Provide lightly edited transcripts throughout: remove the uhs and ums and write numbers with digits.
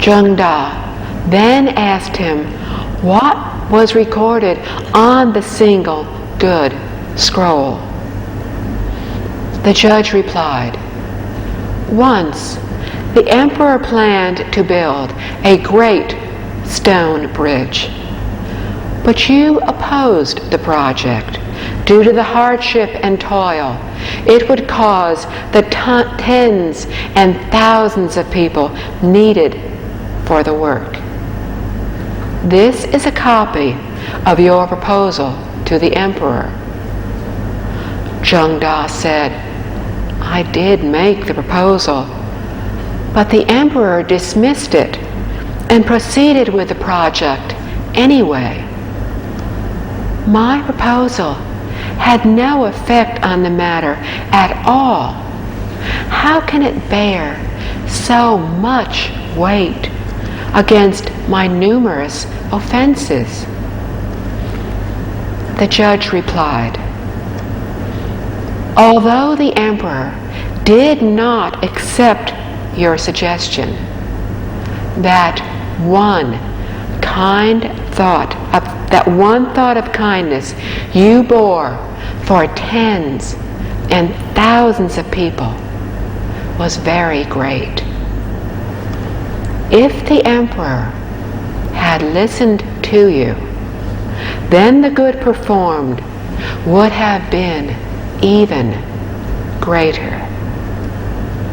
Da then asked him what was recorded on the single good scroll. The judge replied, "Once the emperor planned to build a great stone bridge, but you opposed the project due to the hardship and toil it would cause the tens and thousands of people needed for the work. This is a copy of your proposal to the emperor." Da said, "I did make the proposal, but the emperor dismissed it and proceeded with the project anyway. My proposal had no effect on the matter at all. How can it bear so much weight against my numerous offenses?" The judge replied, "Although the emperor did not accept your suggestion, that one thought of kindness you bore for tens and thousands of people was very great. If the emperor had listened to you, then the good performed would have been even greater.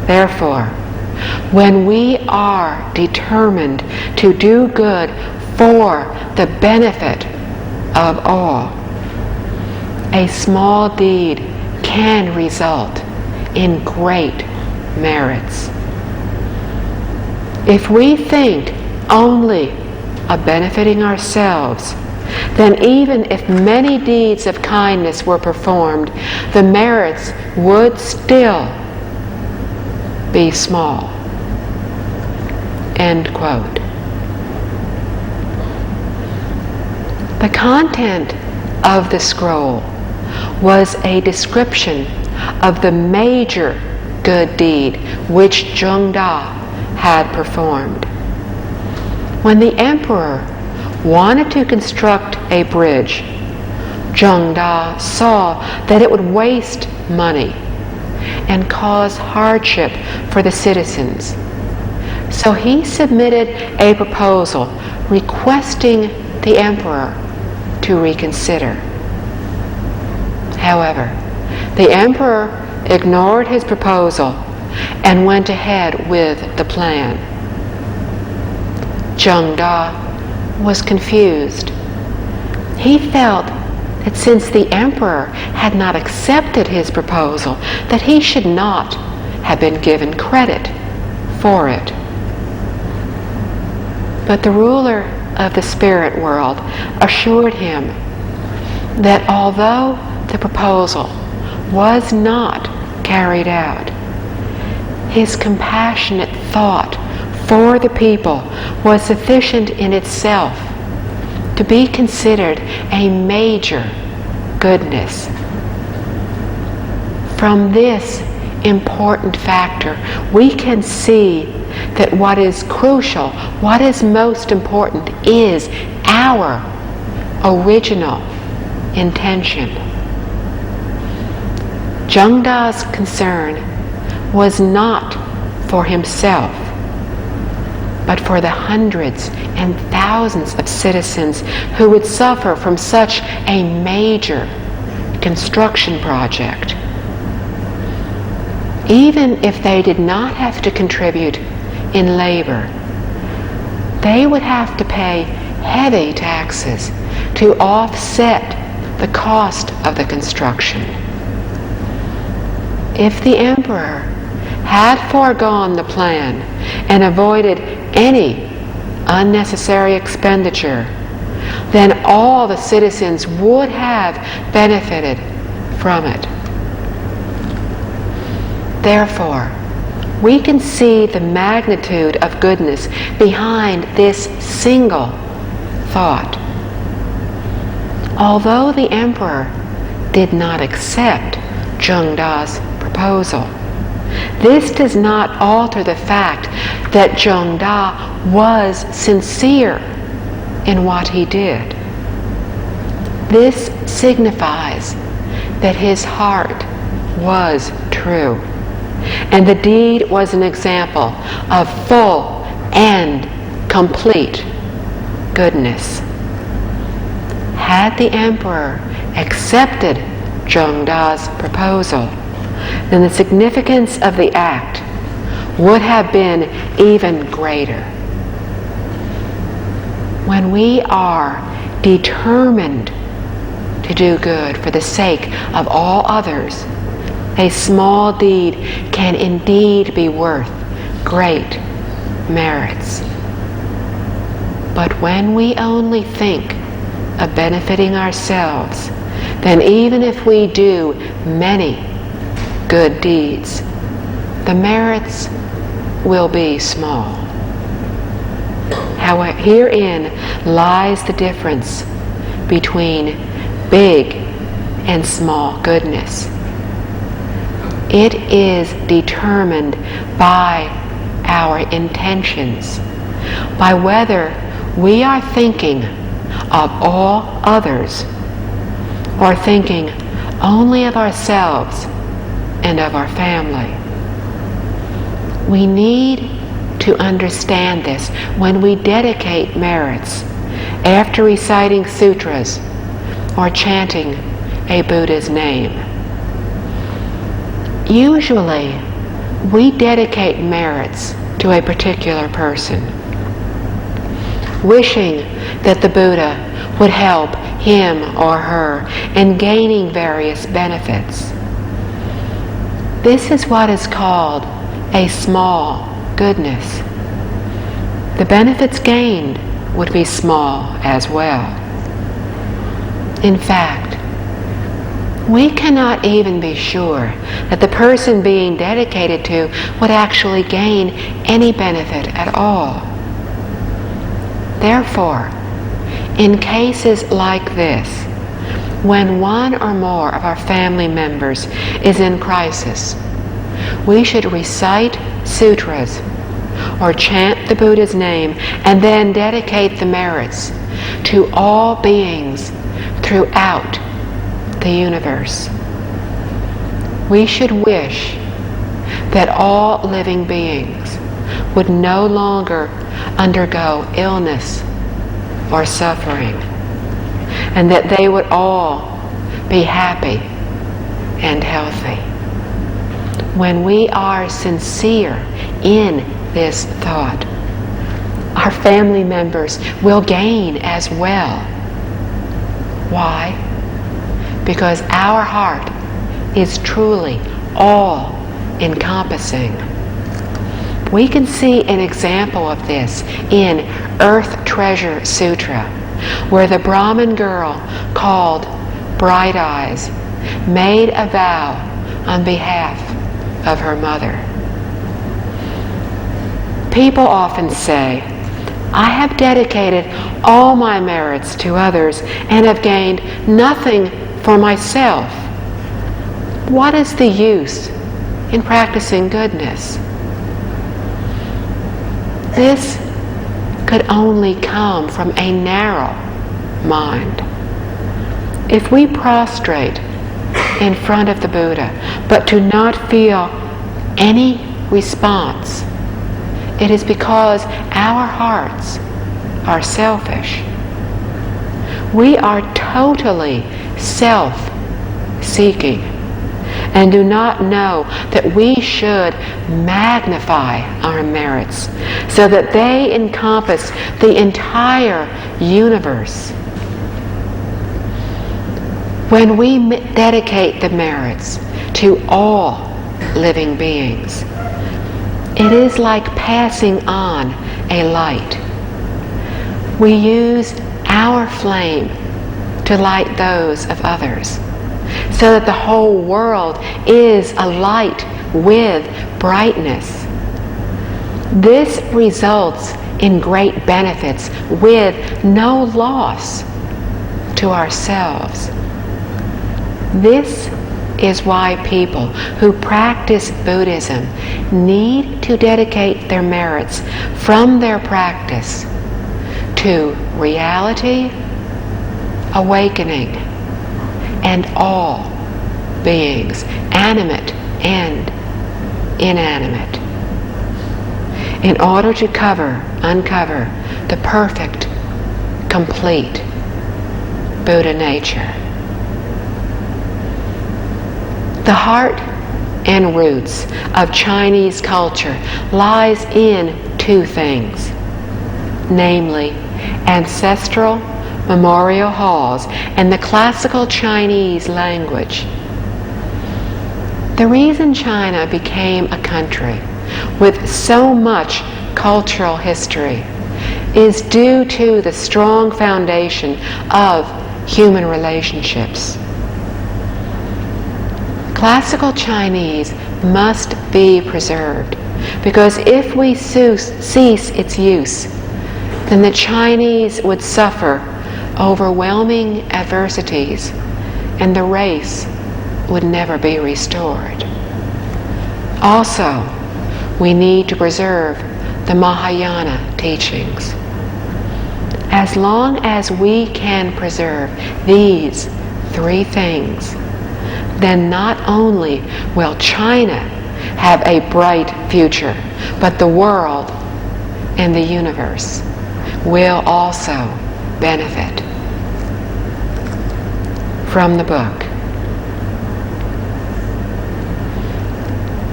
Therefore, when we are determined to do good for the benefit of all, a small deed can result in great merits. If we think only of benefiting ourselves, then even if many deeds of kindness were performed, the merits would still be small." End quote. The content of the scroll was a description of the major good deed which Da had performed. When the emperor wanted to construct a bridge, Da saw that it would waste money and cause hardship for the citizens. So he submitted a proposal requesting the emperor to reconsider. However, the emperor ignored his proposal and went ahead with the plan. Da was confused. He felt that since the emperor had not accepted his proposal, that he should not have been given credit for it. But the ruler of the spirit world assured him that although the proposal was not carried out, his compassionate thought for the people was sufficient in itself to be considered a major goodness. From this important factor, we can see that what is crucial, what is most important, is our original intention. Da's concern was not for himself, but for the hundreds and thousands of citizens who would suffer from such a major construction project. Even if they did not have to contribute in labor, they would have to pay heavy taxes to offset the cost of the construction. If the emperor had foregone the plan and avoided any unnecessary expenditure, then all the citizens would have benefited from it. Therefore, we can see the magnitude of goodness behind this single thought. Although the emperor did not accept Da's proposal, This does not alter the fact that Zhengda was sincere in what he did. This signifies that his heart was true, and the deed was an example of full and complete goodness. Had the emperor accepted Zhengda's proposal, then the significance of the act would have been even greater. When we are determined to do good for the sake of all others, a small deed can indeed be worth great merits. But when we only think of benefiting ourselves, then even if we do many good deeds, the merits will be small. However, herein lies the difference between big and small goodness. It is determined by our intentions, by whether we are thinking of all others or thinking only of ourselves and of our family. We need to understand this when we dedicate merits after reciting sutras or chanting a Buddha's name. Usually, we dedicate merits to a particular person, wishing that the Buddha would help him or her in gaining various benefits. This is what is called a small goodness. The benefits gained would be small as well. In fact, we cannot even be sure that the person being dedicated to would actually gain any benefit at all. Therefore, in cases like this, when one or more of our family members is in crisis, we should recite sutras or chant the Buddha's name and then dedicate the merits to all beings throughout the universe. We should wish that all living beings would no longer undergo illness or suffering, and that they would all be happy and healthy. When we are sincere in this thought, our family members will gain as well. Why? Because our heart is truly all-encompassing. We can see an example of this in Earth Treasure Sutra, where the Brahmin girl called Bright Eyes made a vow on behalf of her mother. People often say, I have dedicated all my merits to others and have gained nothing for myself. What is the use in practicing goodness? This could only come from a narrow mind. If we prostrate in front of the Buddha, but do not feel any response, it is because our hearts are selfish. We are totally self-seeking and do not know that we should magnify our merits so that they encompass the entire universe. When we dedicate the merits to all living beings, it is like passing on a light. We use our flame to light those of others, so that the whole world is alight with brightness. This results in great benefits with no loss to ourselves. This is why people who practice Buddhism need to dedicate their merits from their practice to reality, awakening, and all beings, animate and inanimate, in order to uncover the perfect, complete Buddha nature. The heart and roots of Chinese culture lies in two things, namely ancestral memorial halls and the classical Chinese language. The reason China became a country with so much cultural history is due to the strong foundation of human relationships. Classical Chinese must be preserved, because if we cease its use, then the Chinese would suffer overwhelming adversities and the race would never be restored. Also, we need to preserve the Mahayana teachings. As long as we can preserve these three things, then not only will China have a bright future, but the world and the universe will also benefit. From the book.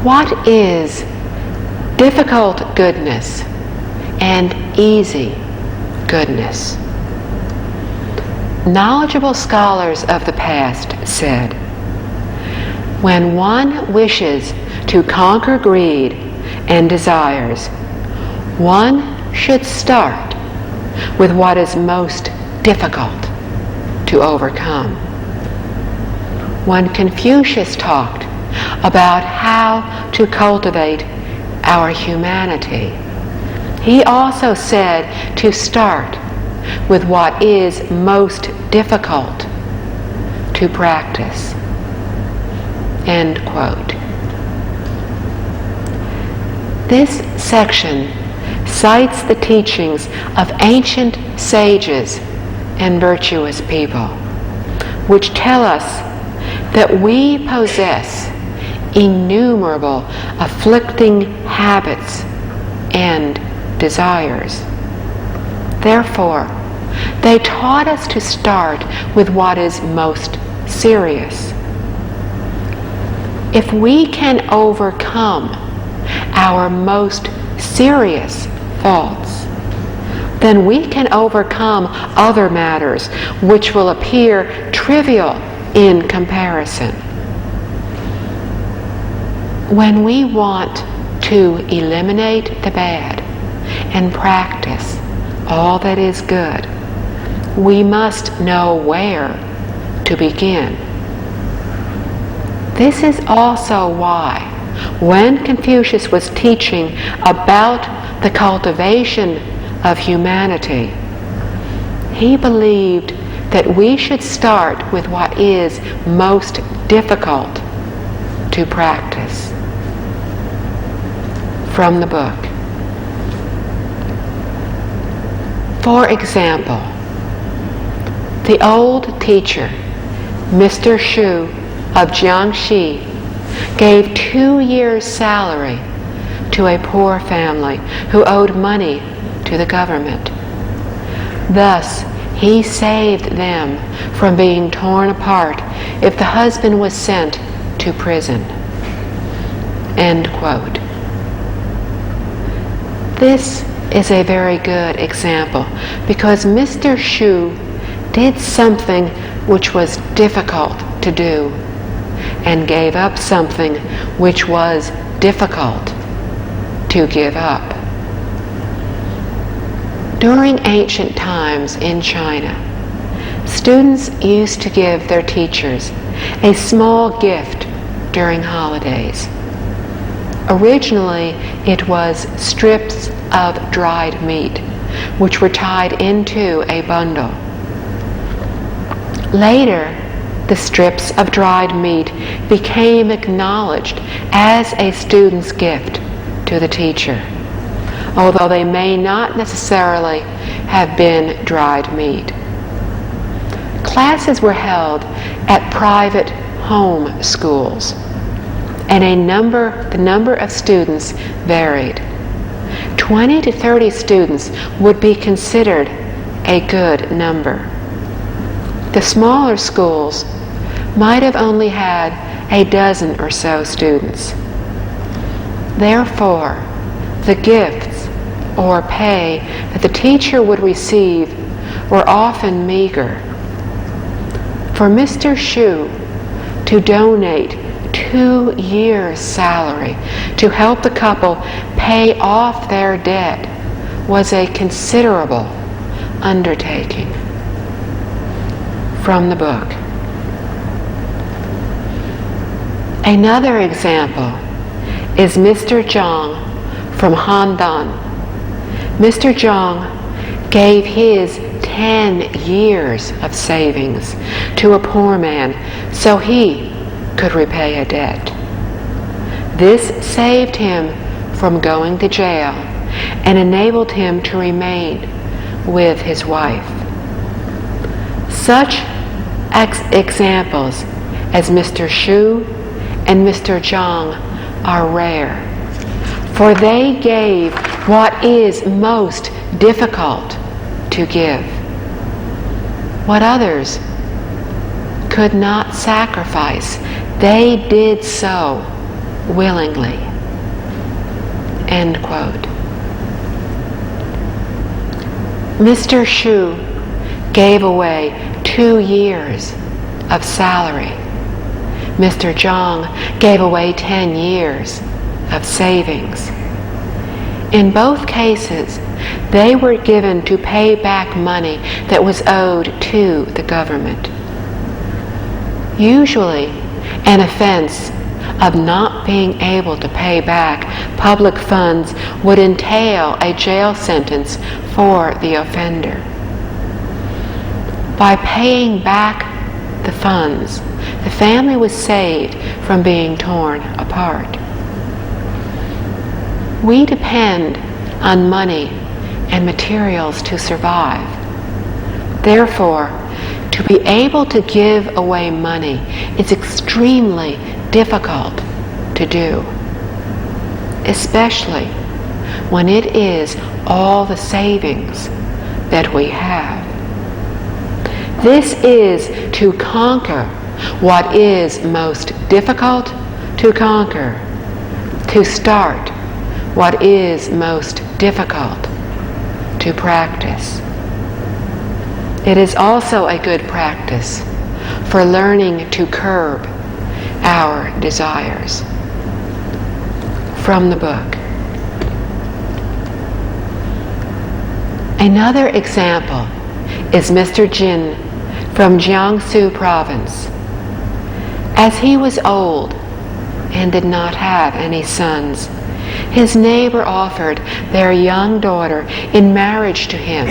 What is difficult goodness and easy goodness? Knowledgeable scholars of the past said, when one wishes to conquer greed and desires, one should start with what is most difficult to overcome. When Confucius talked about how to cultivate our humanity, he also said to start with what is most difficult to practice. End quote. This section cites the teachings of ancient sages and virtuous people, which tell us that we possess innumerable afflicting habits and desires. Therefore, they taught us to start with what is most serious. If we can overcome our most serious faults, then we can overcome other matters which will appear trivial in comparison. When we want to eliminate the bad and practice all that is good, we must know where to begin. This is also why, when Confucius was teaching about the cultivation of humanity, he believed that we should start with what is most difficult to practice. From the book. For example, the old teacher, Mr. Shu of Jiangxi, gave 2 years' salary to a poor family who owed money to the government. Thus, he saved them from being torn apart if the husband was sent to prison. End quote. This is a very good example because Mr. Shu did something which was difficult to do and gave up something which was difficult to give up. During ancient times in China, students used to give their teachers a small gift during holidays. Originally, it was strips of dried meat, which were tied into a bundle. Later, The strips of dried meat became acknowledged as a student's gift to the teacher, although they may not necessarily have been dried meat. Classes were held at private home schools, and the number of students varied. 20 to 30 students would be considered a good number. The smaller schools might have only had a dozen or so students. Therefore, the gifts or pay that the teacher would receive were often meager. For Mr. Shu to donate 2 years' salary to help the couple pay off their debt was a considerable undertaking. From the book. Another example is Mr. Zhang from Handan. Mr. Zhang gave his 10 years of savings to a poor man so he could repay a debt. This saved him from going to jail and enabled him to remain with his wife. Such examples as Mr. Shu and Mr. Zhang are rare, for they gave what is most difficult to give, what others could not sacrifice. They did so willingly. End quote. Mr. Shu gave away 2 years of salary. Mr. Zhang gave away 10 years of savings. In both cases, they were given to pay back money that was owed to the government. Usually, an offense of not being able to pay back public funds would entail a jail sentence for the offender. By paying back the funds, the family was saved from being torn apart. We depend on money and materials to survive. Therefore, to be able to give away money is extremely difficult to do, especially when it is all the savings that we have. This is to conquer what is most difficult to conquer, to start what is most difficult to practice. It is also a good practice for learning to curb our desires. From the book. Another example is Mr. Jin from Jiangsu province. As he was old and did not have any sons, his neighbor offered their young daughter in marriage to him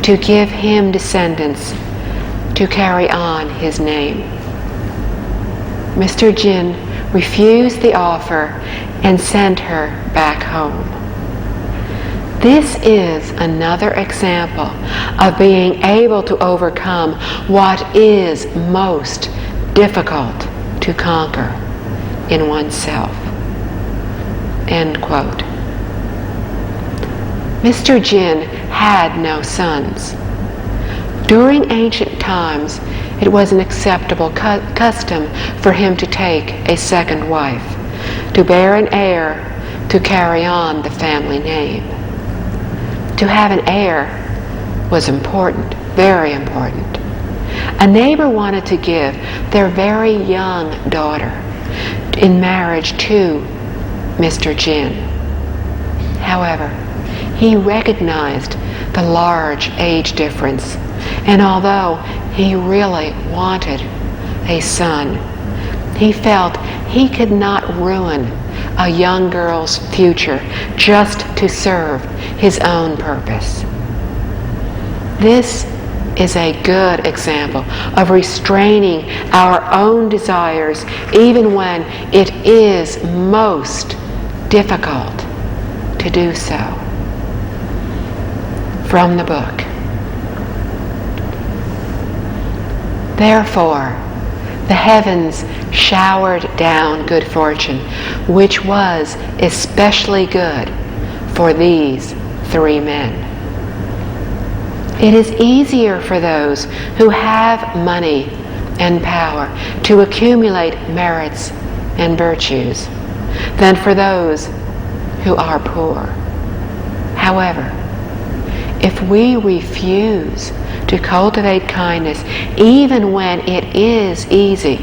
to give him descendants to carry on his name. Mr. Jin refused the offer and sent her back home. This is another example of being able to overcome what is most difficult to conquer in oneself. End quote. Mr. Jin had no sons. During ancient times, it was an acceptable custom for him to take a second wife, to bear an heir to carry on the family name. To have an heir was important, very important. A neighbor wanted to give their very young daughter in marriage to Mr. Jin. However, he recognized the large age difference, and although he really wanted a son, he felt he could not ruin a young girl's future just to serve his own purpose. This is a good example of restraining our own desires even when it is most difficult to do so. From the book. Therefore, the heavens showered down good fortune, which was especially good for these 3 men. It is easier for those who have money and power to accumulate merits and virtues than for those who are poor. However, if we refuse to cultivate kindness even when it is easy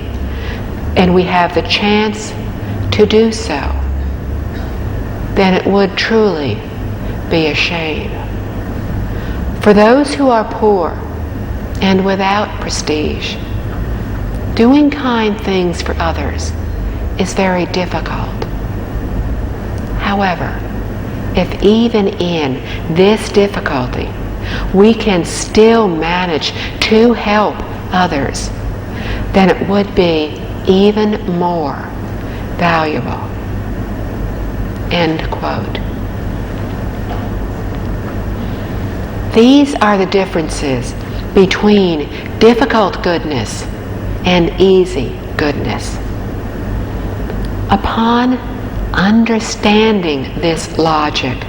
and we have the chance to do so, then it would truly be a shame. For those who are poor and without prestige, doing kind things for others is very difficult. However, if even in this difficulty we can still manage to help others, then it would be even more valuable. End quote. These are the differences between difficult goodness and easy goodness. Upon understanding this logic,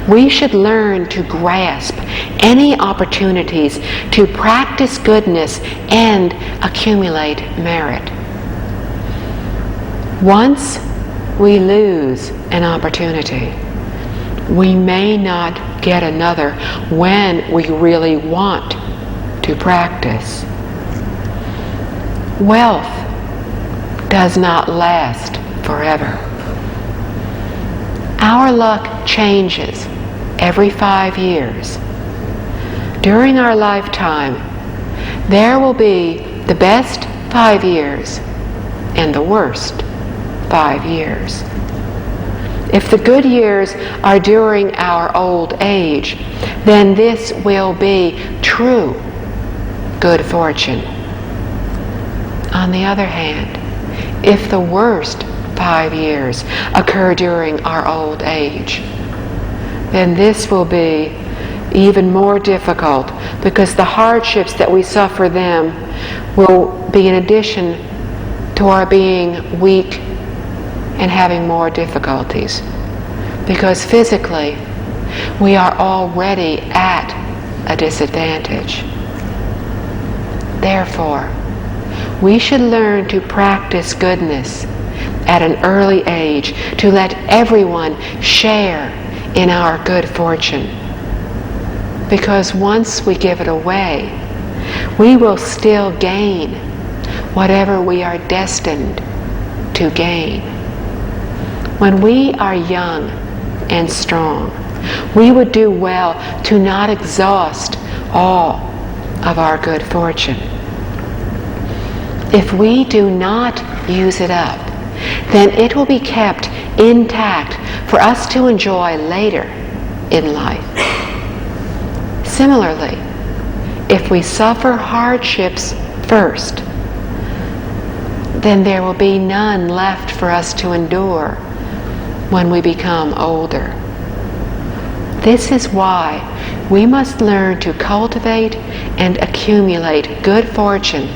we should learn to grasp any opportunities to practice goodness and accumulate merit. Once we lose an opportunity, we may not get another when we really want to practice. Wealth does not last forever. Our luck changes every 5 years. During our lifetime, there will be the best 5 years and the worst 5 years. If the good years are during our old age, then this will be true good fortune. On the other hand, if the worst 5 years occur during our old age, then this will be even more difficult because the hardships that we suffer then will be in addition to our being weak and having more difficulties, because physically we are already at a disadvantage. Therefore, we should learn to practice goodness at an early age to let everyone share in our good fortune, because once we give it away, we will still gain whatever we are destined to gain. When we are young and strong, we would do well to not exhaust all of our good fortune. If we do not use it up, then it will be kept intact for us to enjoy later in life. Similarly, if we suffer hardships first, then there will be none left for us to endure when we become older. This is why we must learn to cultivate and accumulate good fortune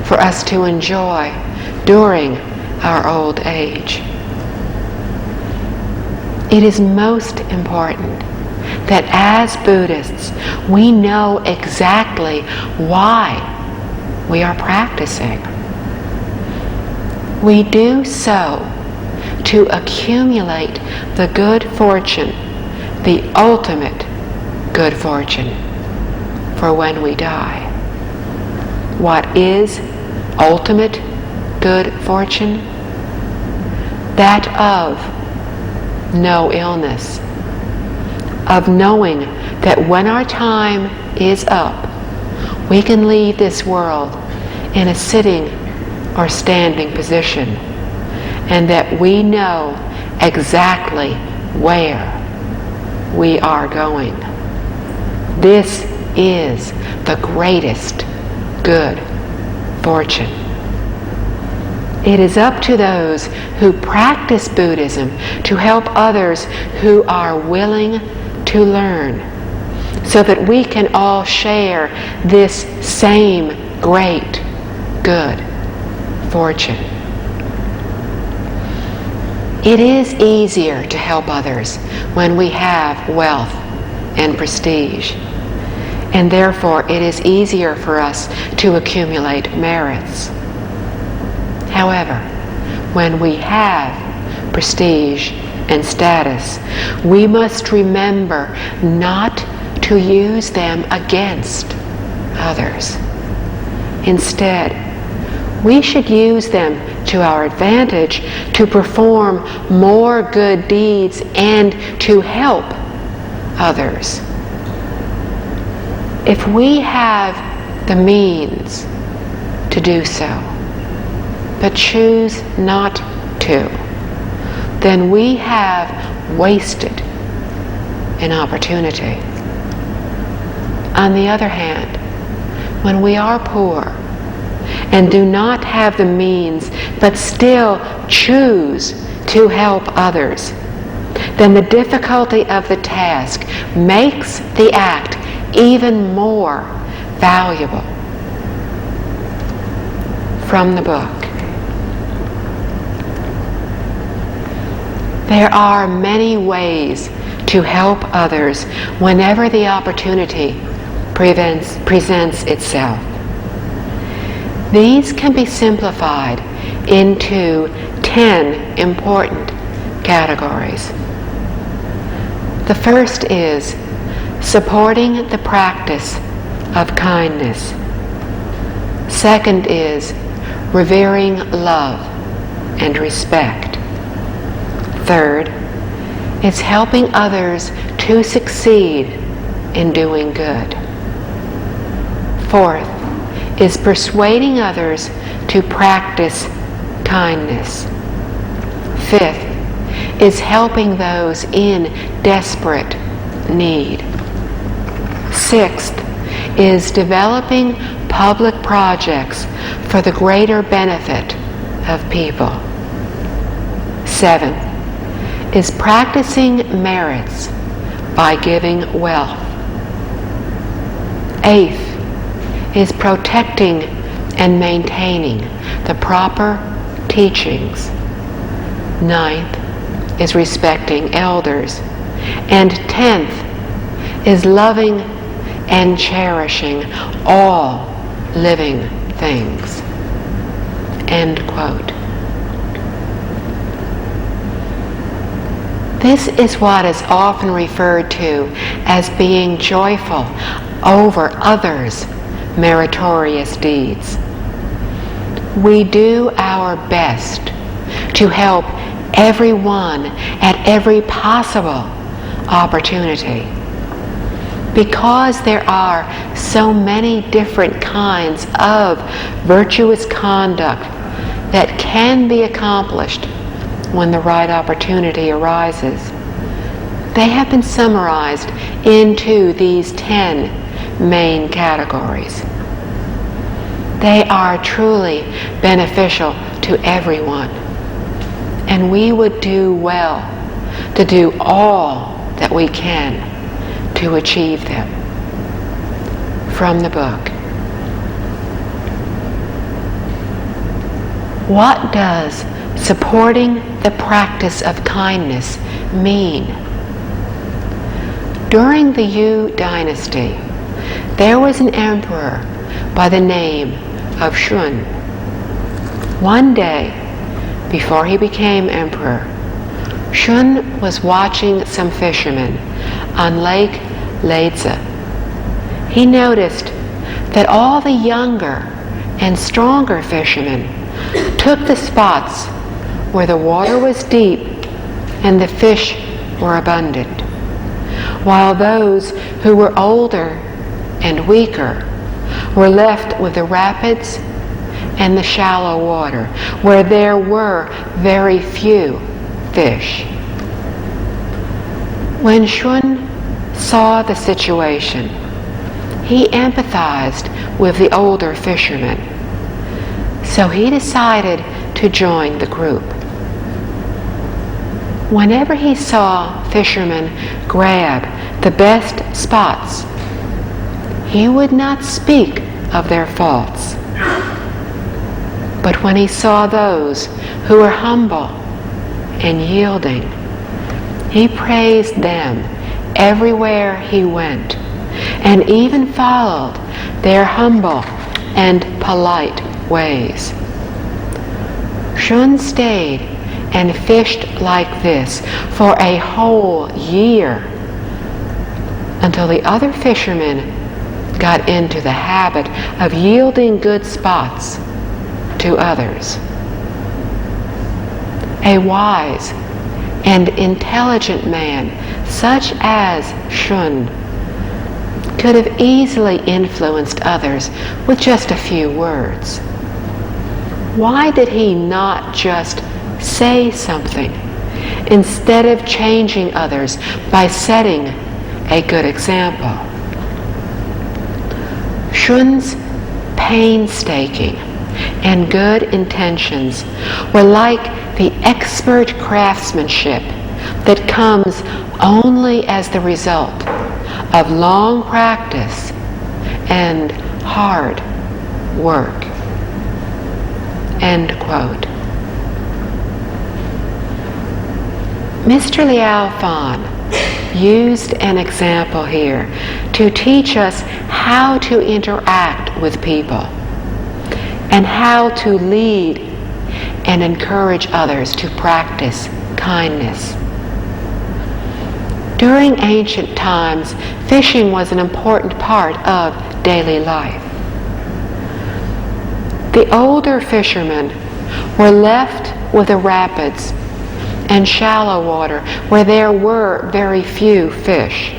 for us to enjoy during our old age. It is most important that as Buddhists, we know exactly why we are practicing. We do so to accumulate the good fortune, the ultimate good fortune, for when we die. What is ultimate good fortune? That of no illness, of knowing that when our time is up, we can leave this world in a sitting or standing position, and that we know exactly where we are going. This is the greatest good fortune. It is up to those who practice Buddhism to help others who are willing to learn, so that we can all share this same great good fortune. It is easier to help others when we have wealth and prestige, and therefore it is easier for us to accumulate merits. However, when we have prestige and status, we must remember not to use them against others. Instead, we should use them to our advantage to perform more good deeds and to help others. If we have the means to do so, but choose not to, then we have wasted an opportunity. On the other hand, when we are poor and do not have the means, but still choose to help others, then the difficulty of the task makes the act even more valuable. From the book. There are many ways to help others whenever the opportunity presents itself. These can be simplified into 10 important categories. The first is supporting the practice of kindness. Second is revering love and respect. Third is helping others to succeed in doing good. Fourth is persuading others to practice kindness. Fifth is helping those in desperate need. Sixth is developing public projects for the greater benefit of people. Seventh is practicing merits by giving wealth. Eighth is protecting and maintaining the proper teachings. Ninth is respecting elders. And 10th is loving and cherishing all living things. End quote. This is what is often referred to as being joyful over others' meritorious deeds. We do our best to help everyone at every possible opportunity. Because there are so many different kinds of virtuous conduct that can be accomplished when the right opportunity arises, they have been summarized into these 10 main categories. They are truly beneficial to everyone, and we would do well to do all that we can to achieve them. From the book. What does supporting the practice of kindness mean? During the Yu dynasty, there was an emperor by the name of Shun. One day, before he became emperor, Shun was watching some fishermen on Lake Lhasa. He noticed that all the younger and stronger fishermen took the spots where the water was deep and the fish were abundant, while those who were older and weaker were left with the rapids and the shallow water, where there were very few fish. When Shun saw the situation, he empathized with the older fishermen. So he decided to join the group. Whenever he saw fishermen grab the best spots, he would not speak of their faults. But when he saw those who were humble and yielding, he praised them everywhere he went, and even followed their humble and polite ways. Shun stayed and fished like this for a whole year, until the other fishermen got into the habit of yielding good spots to others. A wise and intelligent man such as Shun could have easily influenced others with just a few words. Why did he not just say something instead of changing others by setting a good example? Shun's painstaking and good intentions were like the expert craftsmanship that comes only as the result of long practice and hard work. End quote. Mr. Liao used an example here to teach us how to interact with people and how to lead and encourage others to practice kindness. During ancient times, fishing was an important part of daily life. The older fishermen were left with the rapids and shallow water where there were very few fish,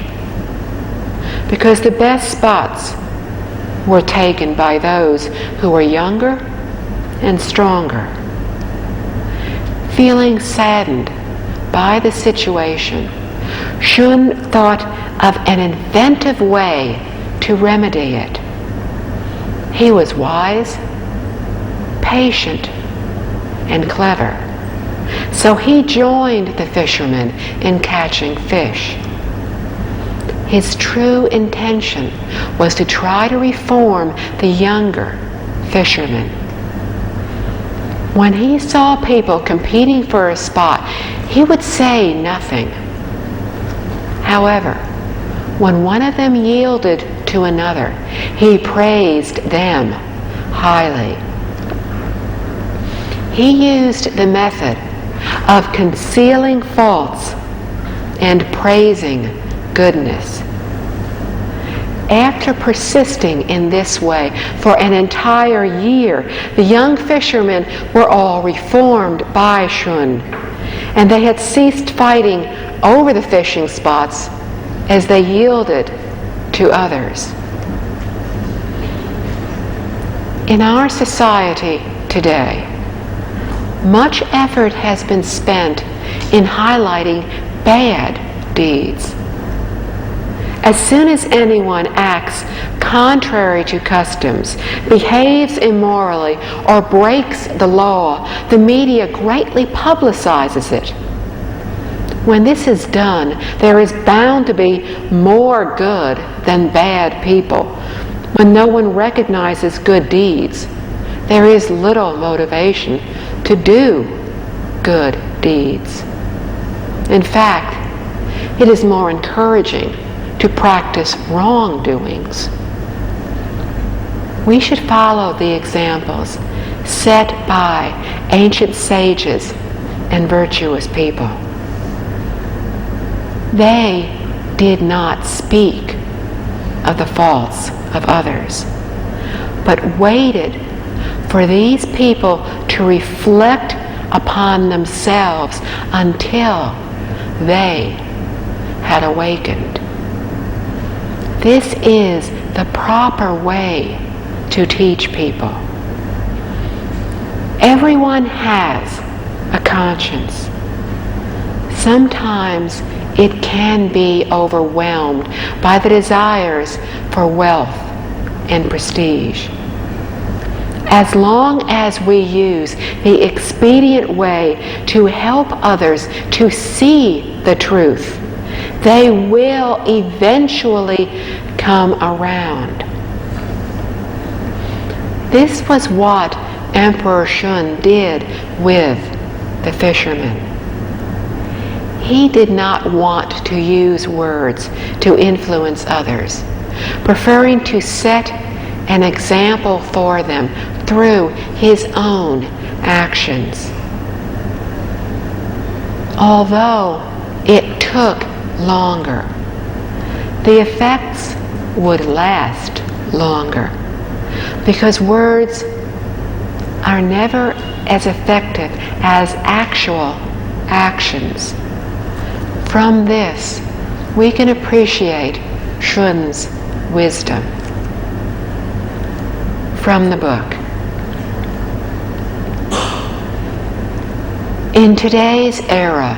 because the best spots were taken by those who were younger and stronger. Feeling saddened by the situation, Shun thought of an inventive way to remedy it. He was wise, patient, and clever, so he joined the fishermen in catching fish. His true intention was to try to reform the younger fishermen. When he saw people competing for a spot, he would say nothing. However, when one of them yielded to another, he praised them highly. He used the method of concealing faults and praising goodness. After persisting in this way for an entire year, the young fishermen were all reformed by Shun, and they had ceased fighting over the fishing spots as they yielded to others. In our society today, much effort has been spent in highlighting bad deeds. As soon as anyone acts contrary to customs, behaves immorally, or breaks the law, the media greatly publicizes it. When this is done, there is bound to be more good than bad people. When no one recognizes good deeds, there is little motivation to do good deeds. In fact, it is more encouraging to practice wrongdoings. We should follow the examples set by ancient sages and virtuous people. They did not speak of the faults of others, but waited for these people to reflect upon themselves until they had awakened. This is the proper way to teach people. Everyone has a conscience. Sometimes it can be overwhelmed by the desires for wealth and prestige. As long as we use the expedient way to help others to see the truth, they will eventually come around. This was what Emperor Shun did with the fishermen. He did not want to use words to influence others, preferring to set an example for them through his own actions. Although it took longer, the effects would last longer, because words are never as effective as actual actions. From this, we can appreciate Shun's wisdom. From the book. In today's era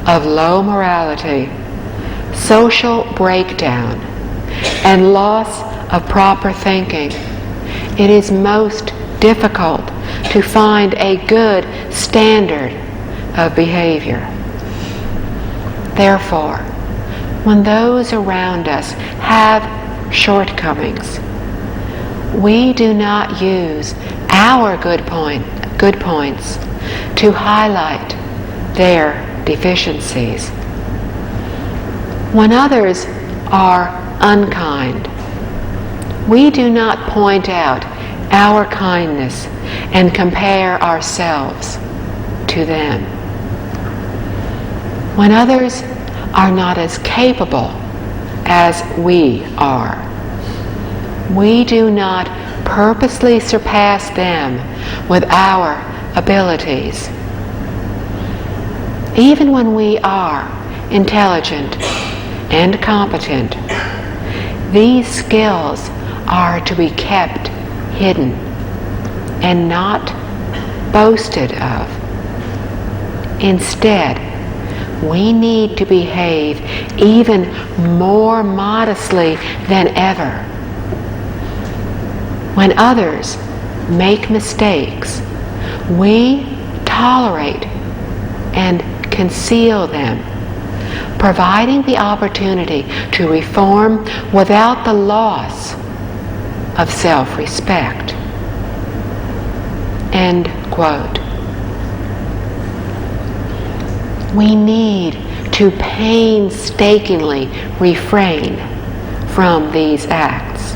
of low morality, social breakdown, and loss of proper thinking, it is most difficult to find a good standard of behavior. Therefore, when those around us have shortcomings, we do not use our good points to highlight their deficiencies. When others are unkind, we do not point out our kindness and compare ourselves to them. When others are not as capable as we are, we do not purposely surpass them with our abilities. Even when we are intelligent and competent, these skills are to be kept hidden and not boasted of. Instead, we need to behave even more modestly than ever. When others make mistakes, we tolerate and conceal them, providing the opportunity to reform without the loss of self-respect. End quote. We need to painstakingly refrain from these acts.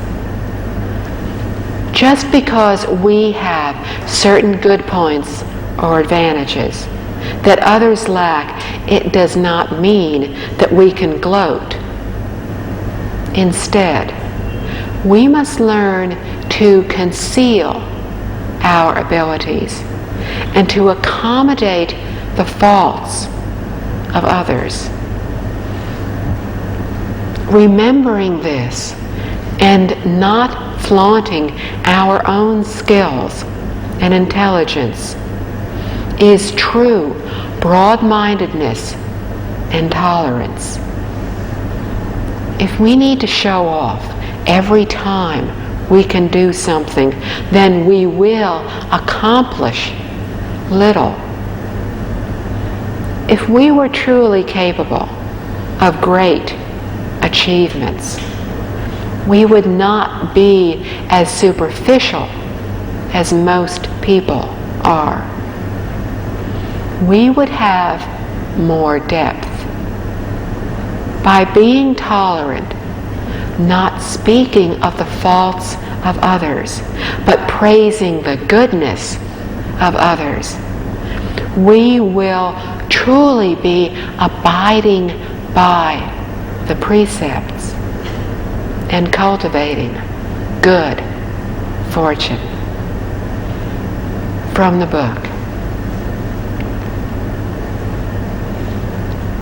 Just because we have certain good points or advantages that others lack, it does not mean that we can gloat. Instead, we must learn to conceal our abilities and to accommodate the faults of others. Remembering this and not flaunting our own skills and intelligence is true broad-mindedness and tolerance. If we need to show off every time we can do something, then we will accomplish little. If we were truly capable of great achievements, we would not be as superficial as most people are. We would have more depth. By being tolerant, not speaking of the faults of others, but praising the goodness of others, we will truly be abiding by the precepts and cultivating good fortune. From the book.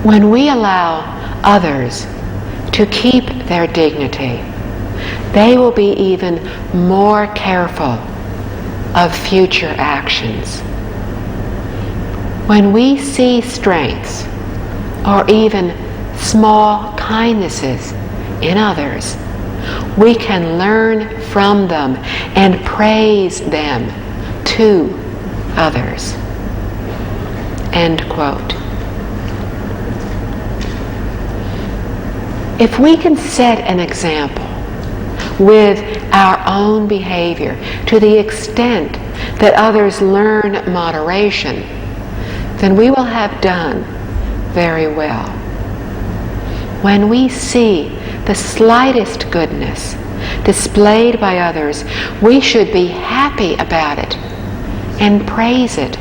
When we allow others to keep their dignity, they will be even more careful of future actions. When we see strengths or even small kindnesses in others, we can learn from them and praise them to others. End quote. If we can set an example with our own behavior to the extent that others learn moderation, then we will have done very well. When we see the slightest goodness displayed by others, we should be happy about it and praise it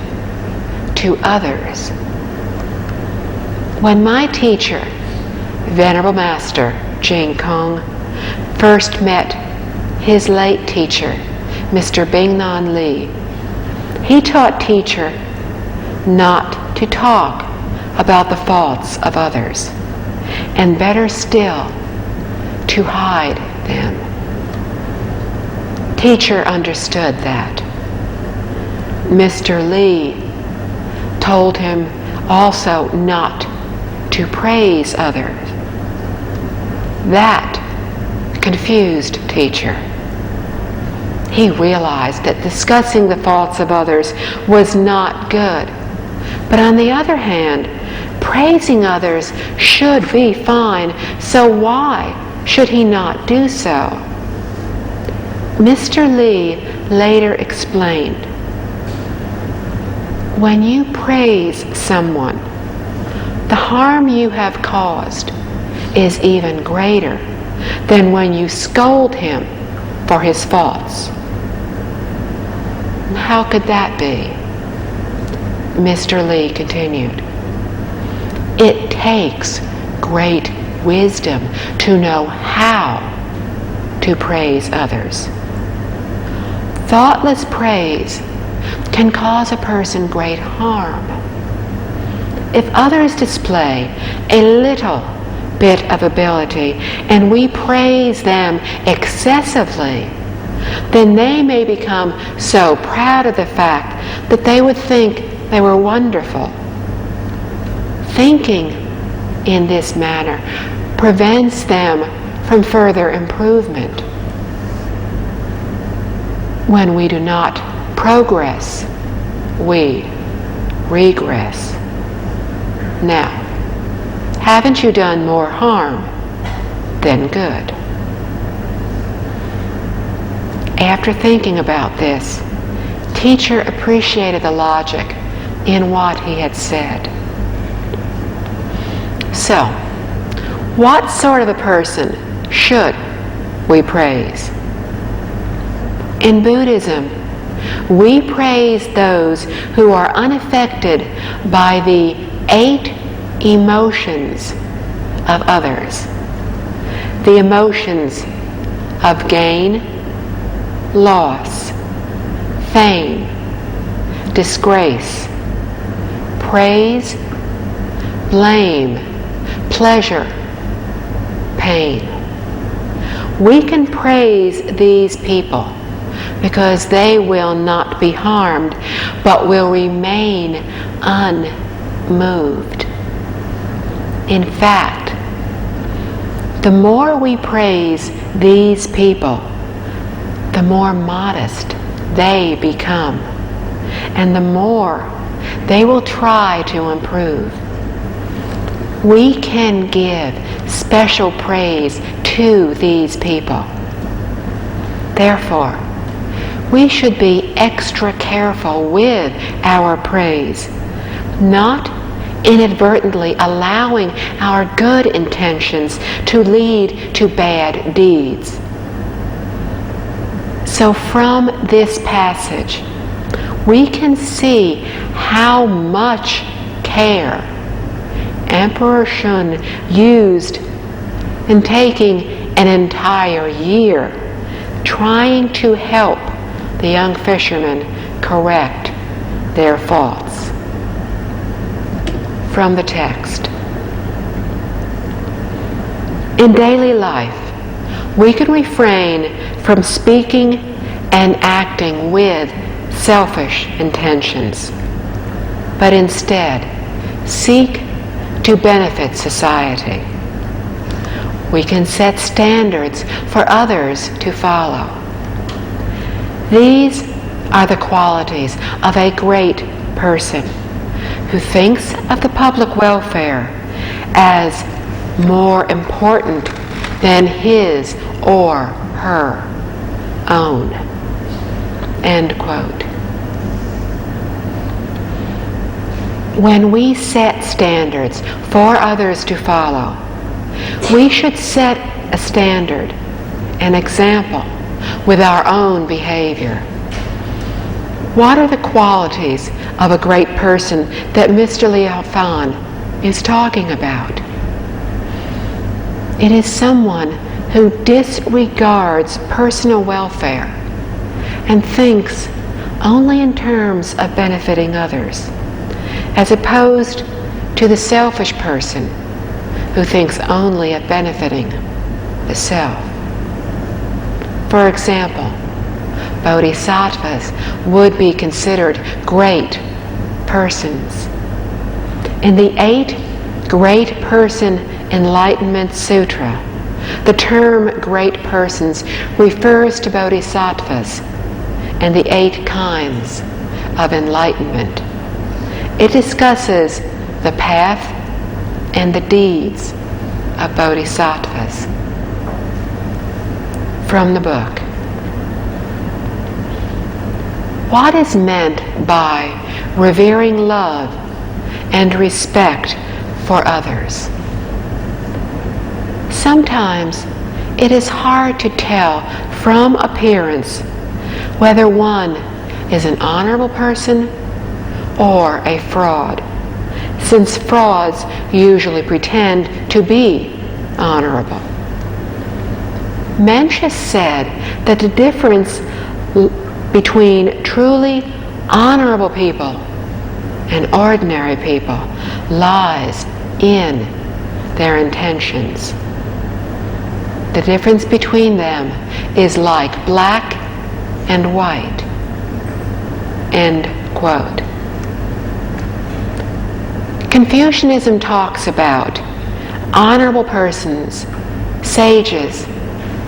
to others. When my teacher, Venerable Master Jing Kong, first met his late teacher, Mr. Bingnan Li, he taught teacher not to talk about the faults of others, and better still, to hide them. Teacher understood that. Mr. Li told him also not to praise others. That confused teacher. He realized that discussing the faults of others was not good. But on the other hand, praising others should be fine, so why should he not do so? Mr. Li later explained, when you praise someone, the harm you have caused is even greater than when you scold him for his faults. How could that be? Mr. Li continued, it takes great wisdom to know how to praise others. Thoughtless praise can cause a person great harm. If others display a little bit of ability and we praise them excessively, then they may become so proud of the fact that they would think they were wonderful. Thinking in this manner prevents them from further improvement. When we do not progress, we regress. Now, haven't you done more harm than good? After thinking about this, teacher appreciated the logic in what he had said. So, what sort of a person should we praise? In Buddhism, we praise those who are unaffected by the 8 emotions of others. The emotions of gain, loss, fame, disgrace, praise, blame, pleasure, pain. We can praise these people because they will not be harmed, but will remain unmoved. In fact, the more we praise these people, the more modest they become, and the more they will try to improve. We can give special praise to these people. Therefore, we should be extra careful with our praise, not inadvertently allowing our good intentions to lead to bad deeds. So from this passage, we can see how much care Emperor Shun used in taking an entire year trying to help the young fishermen correct their faults. From the text. In daily life, we can refrain from speaking and acting with selfish intentions, but instead seek to benefit society. We can set standards for others to follow. These are the qualities of a great person who thinks of the public welfare as more important than his or her own. End quote. When we set standards for others to follow, we should set a standard, an example, with our own behavior. What are the qualities of a great person that Mr. Liao is talking about? It is someone who disregards personal welfare and thinks only in terms of benefiting others, as opposed to the selfish person who thinks only of benefiting the self. For example, bodhisattvas would be considered great persons. In the 8 Great Person Enlightenment Sutra, the term great persons refers to bodhisattvas and the 8 kinds of enlightenment. It discusses the path and the deeds of bodhisattvas. From the book. What is meant by revering love and respect for others? Sometimes it is hard to tell from appearance whether one is an honorable person or a fraud, since frauds usually pretend to be honorable. Mencius said that the difference between truly honorable people and ordinary people lies in their intentions. The difference between them is like black and white. End quote. Confucianism talks about honorable persons, sages,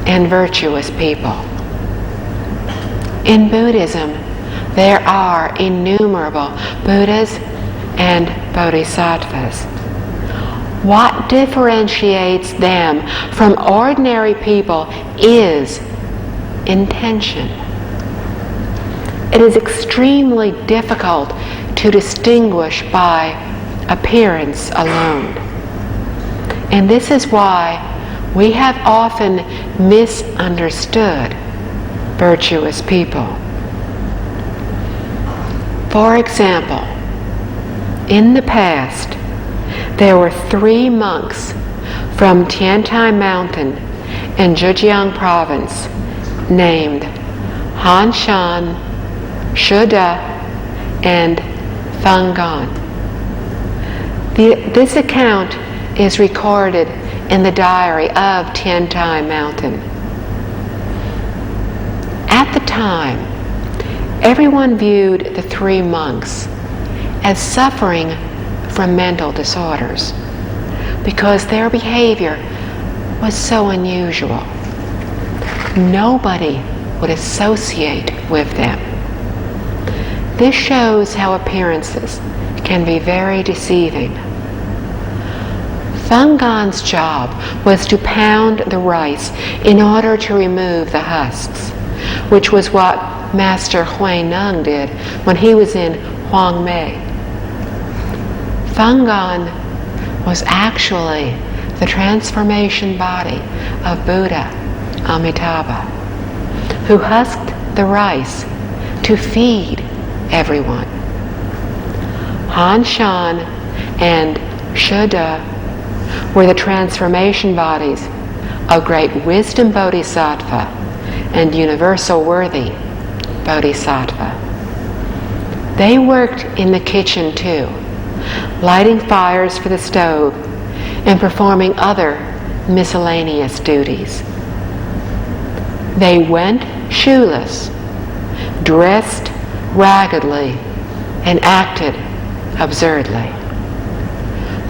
and virtuous people. In Buddhism, there are innumerable Buddhas and Bodhisattvas. What differentiates them from ordinary people is intention. It is extremely difficult to distinguish by appearance alone. And this is why we have often misunderstood virtuous people. For example, in the past, there were 3 monks from Tiantai Mountain in Zhejiang Province named Han Shan, Shuda, and Feng Gan. This account is recorded in the diary of Tiantai Mountain. At the time, everyone viewed the 3 monks as suffering from mental disorders because their behavior was so unusual. Nobody would associate with them. This shows how appearances can be very deceiving. Feng Gan's job was to pound the rice in order to remove the husks, which was what Master Hui Neng did when he was in Huangmei. Feng Gan was actually the transformation body of Buddha Amitabha, who husked the rice to feed everyone. Han Shan and Shuda were the transformation bodies of great wisdom bodhisattva and universal worthy bodhisattva. They worked in the kitchen too, lighting fires for the stove and performing other miscellaneous duties. They went shoeless, dressed raggedly, and acted absurdly.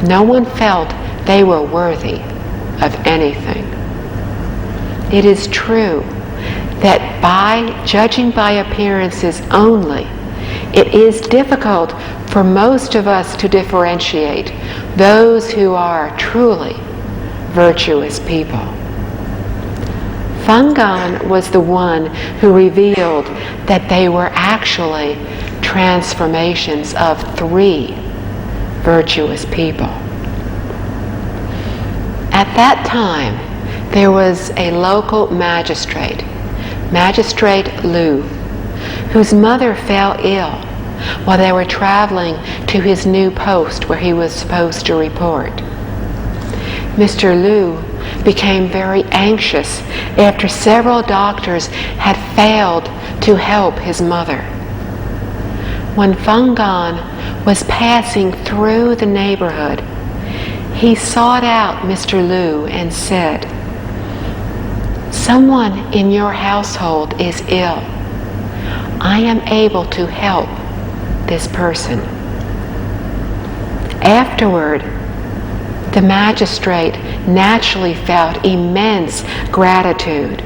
No one felt they were worthy of anything. It is true that by judging by appearances only, it is difficult for most of us to differentiate those who are truly virtuous people. Fungan was the one who revealed that they were actually transformations of 3 virtuous people. At that time, there was a local magistrate, Magistrate Liao, whose mother fell ill while they were traveling to his new post where he was supposed to report. Mr. Liao became very anxious after several doctors had failed to help his mother. When Fungan was passing through the neighborhood, he sought out Mr. Liao and said, "Someone in your household is ill. I am able to help this person." Afterward, the magistrate naturally felt immense gratitude.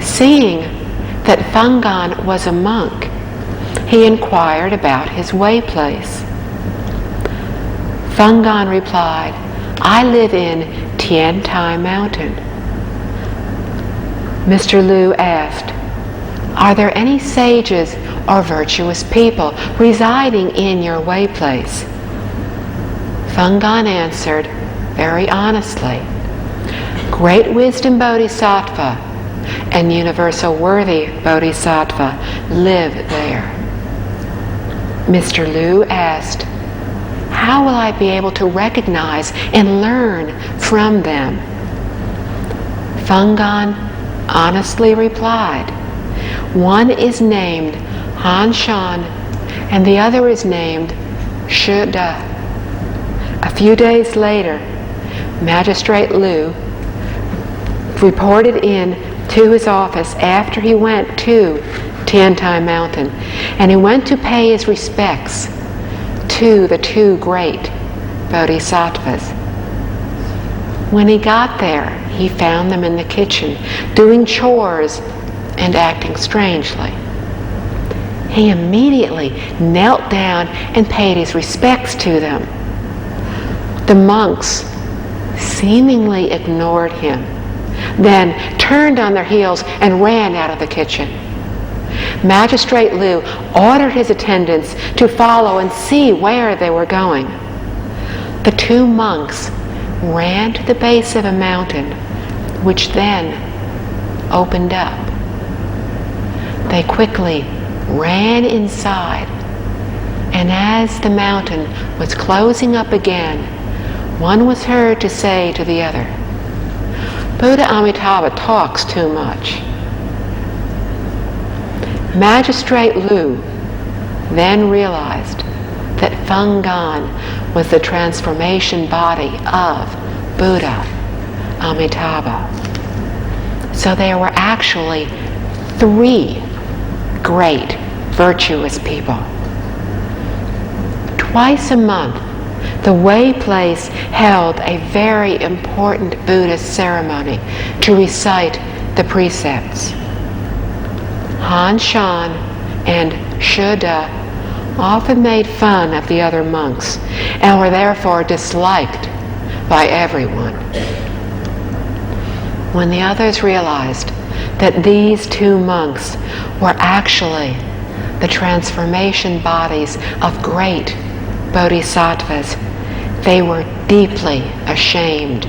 Seeing that Fungan was a monk, he inquired about his way place. Fungan replied, "I live in Tiantai Mountain." Mr. Liao asked, "Are there any sages or virtuous people residing in your way place?" Fungan answered very honestly, "Great wisdom Bodhisattva and universal worthy Bodhisattva live there." Mr. Liao asked, "How will I be able to recognize and learn from them?" Fungan honestly replied, "One is named Han Shan and the other is named Shi Da." A few days later, Magistrate Liao reported in to his office after he went to Tiantai Mountain, and he went to pay his respects to the 2 great bodhisattvas. When he got there, he found them in the kitchen, doing chores and acting strangely. He immediately knelt down and paid his respects to them. The monks seemingly ignored him, then turned on their heels and ran out of the kitchen. Magistrate Liao ordered his attendants to follow and see where they were going. The 2 monks ran to the base of a mountain, which then opened up. They quickly ran inside, and as the mountain was closing up again, one was heard to say to the other, "Buddha Amitabha talks too much." Magistrate Liao then realized that Fungan was the transformation body of Buddha Amitabha. So there were actually 3 great virtuous people. Twice a month, the way place held a very important Buddhist ceremony to recite the precepts. Han Shan and Shi Da often made fun of the other monks and were therefore disliked by everyone. When the others realized that these 2 monks were actually the transformation bodies of great bodhisattvas, they were deeply ashamed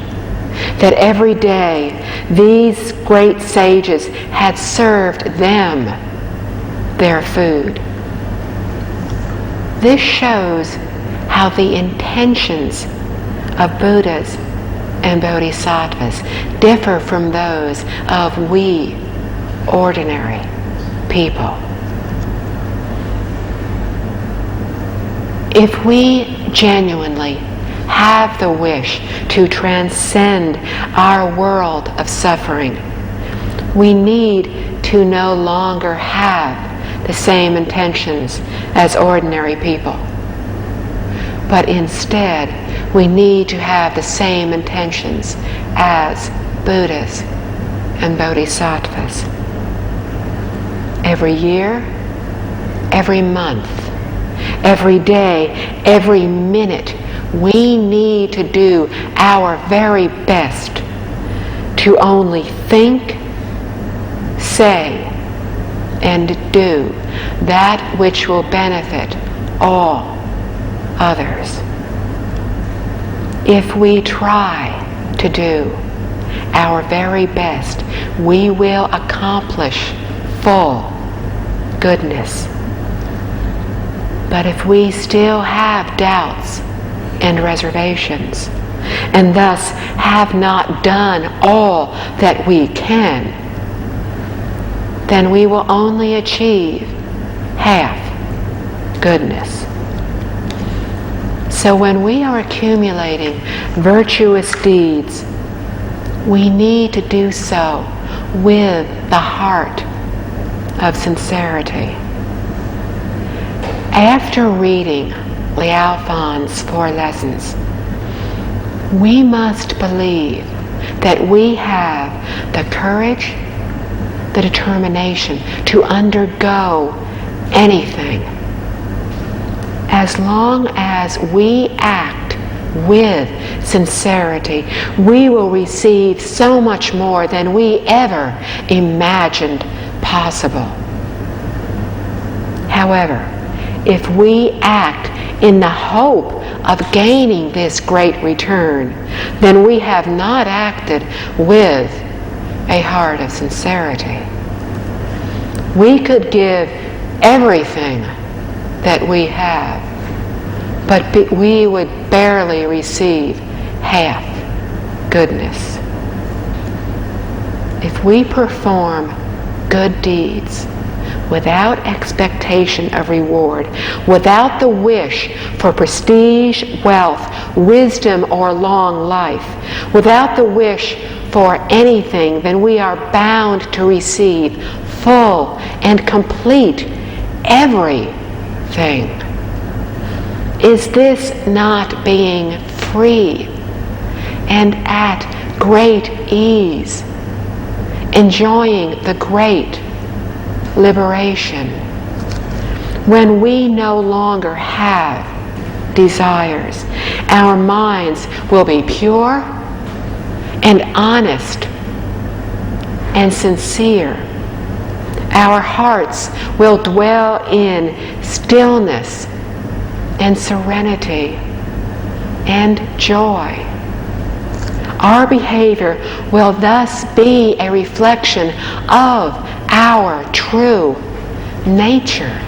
that every day these great sages had served them their food. This shows how the intentions of Buddhas and bodhisattvas differ from those of we ordinary people. If we genuinely have the wish to transcend our world of suffering, we need to no longer have the same intentions as ordinary people. but instead we need to have the same intentions as Buddhas and Bodhisattvas. Every year, every month, every day, every minute, we need to do our very best to only think, say, and do that which will benefit all others. If we try to do our very best, we will accomplish full goodness. But if we still have doubts and reservations, and thus have not done all that we can, then we will only achieve half goodness. So when we are accumulating virtuous deeds, we need to do so with the heart of sincerity. After reading Liao 4 lessons, we must believe that we have the courage, the determination to undergo anything. As long as we act with sincerity, we will receive so much more than we ever imagined possible. However, if we act in the hope of gaining this great return, then we have not acted with a heart of sincerity. We could give everything that we have, but we would barely receive half goodness. If we perform good deeds without expectation of reward, without the wish for prestige, wealth, wisdom, or long life, without the wish for anything, then we are bound to receive full and complete everything. Is this not being free and at great ease, enjoying the great liberation? When we no longer have desires, our minds will be pure and honest and sincere. Our hearts will dwell in stillness and serenity and joy. Our behavior will thus be a reflection of our true nature.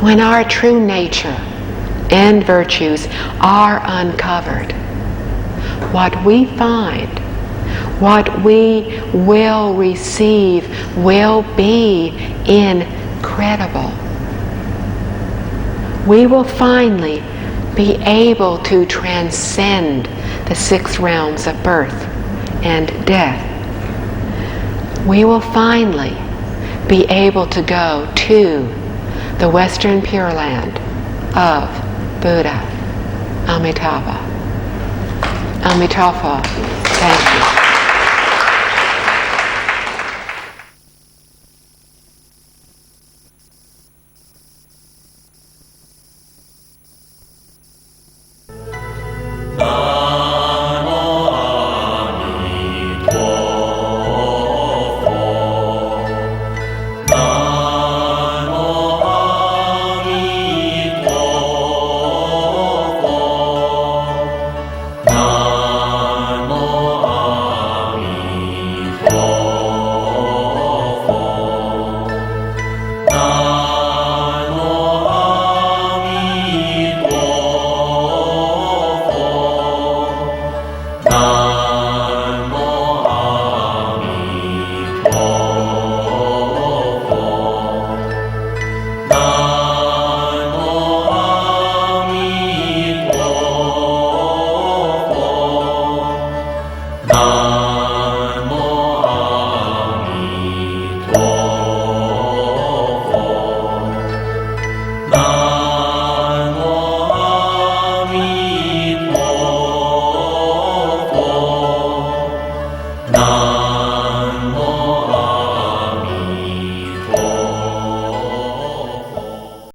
When our true nature and virtues are uncovered, what we find, what we will receive will be incredible. We will finally be able to transcend the 6 realms of birth and death. We will finally be able to go to the Western Pure Land of Buddha. Amitabha. Amitabha. Thank you.